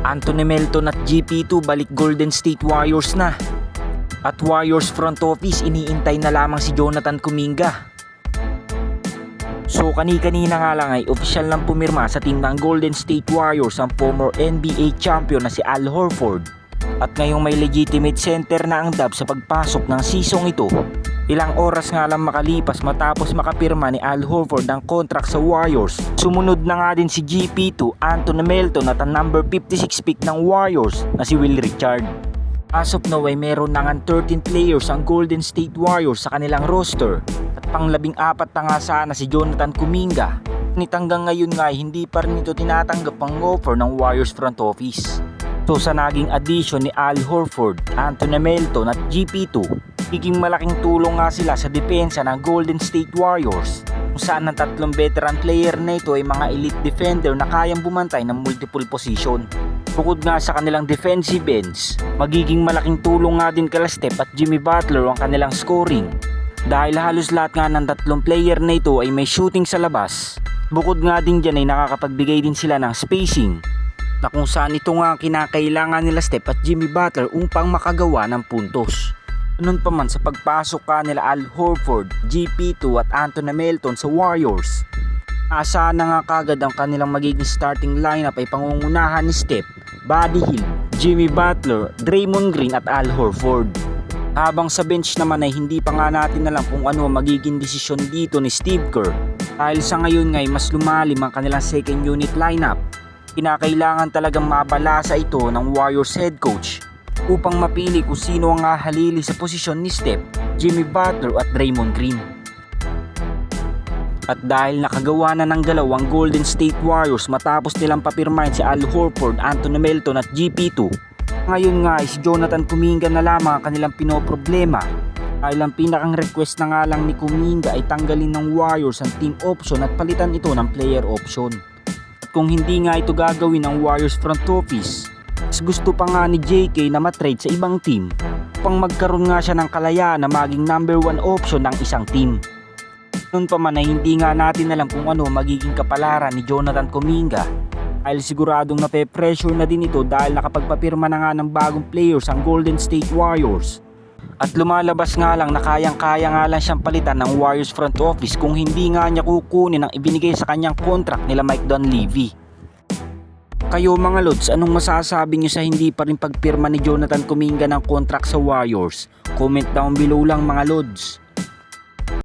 Anthony Melton at GP2 balik Golden State Warriors na. At Warriors front office iniintay na lamang si Jonathan Kuminga. So kani-kanina nga lang ay opisyal lang pumirma sa team ng Golden State Warriors ang former NBA champion na si Al Horford. At ngayong may legitimate center na ang Dub sa pagpasok ng season ito. Ilang oras nga lang makalipas matapos makapirma ni Al Horford ang contract sa Warriors. Sumunod na nga din si GP2, Anthony Melton at ang number 56 pick ng Warriors na si Will Richard. As of now ay meron na nga 13 players ang Golden State Warriors sa kanilang roster. At pang-14 na nga sana si Jonathan Kuminga. Ngunit hanggang ngayon nga ay hindi pa rin ito tinatanggap ang offer ng Warriors front office. So sa naging addition ni Al Horford, Anthony Melton at GP2, higing malaking tulong nga sila sa depensa ng Golden State Warriors, kung saan ang tatlong veteran player na ito ay mga elite defender na kayang bumantay ng multiple position. Bukod nga sa kanilang defensive ends, magiging malaking tulong nga din kala Steph at Jimmy Butler ang kanilang scoring. Dahil halos lahat nga ng tatlong player na ito ay may shooting sa labas. Bukod nga din dyan ay nakakapagbigay din sila ng spacing, na kung saan ito nga kinakailangan nila Steph at Jimmy Butler upang makagawa ng puntos. Ganun pa man sa pagpasok ka nila Al Horford, GP2 at Anthony Melton sa Warriors, asahan na nga kagad ang kanilang magiging starting lineup ay pangungunahan ni Steph, Buddy Hield, Jimmy Butler, Draymond Green at Al Horford. Habang sa bench naman ay hindi pa nga natin alam kung ano magiging desisyon dito ni Steve Kerr. Dahil sa ngayon nga ay mas lumalim ang kanilang second unit lineup. Kinakailangan talagang mabalasa ito ng Warriors head coach upang mapili kung sino ang hahalili sa posisyon ni Steph, Jimmy Butler at Draymond Green. At dahil nakagawa na ng galaw ang Golden State Warriors matapos nilang papirmahin si Al Horford, Anthony Melton at GP2, ngayon nga ay si Jonathan Kuminga na lamang ang kanilang pinoproblema. Dahil ang pinakang request na nga lang ni Kuminga ay tanggalin ng Warriors ang team option at palitan ito ng player option. Kung hindi nga ito gagawin ng Warriors front office, mas gusto pa nga ni JK na matrade sa ibang team upang magkaroon nga siya ng kalayaan na maging number 1 option ng isang team. Noon pa man ay hindi nga natin alam kung ano magiging kapalaran ni Jonathan Kuminga, dahil siguradong nape-pressure na din ito dahil nakapagpapirma na nga ng bagong players ang Golden State Warriors. At lumalabas nga lang na kayang-kaya nga lang siyang palitan ng Warriors front office kung hindi nga niya kukunin ang ibinigay sa kanyang contract nila Mike Dunleavy. Kayo mga Lods, anong masasabi niyo sa hindi pa rin pagpirma ni Jonathan Kuminga ng contract sa Warriors? Comment down below lang mga Lods.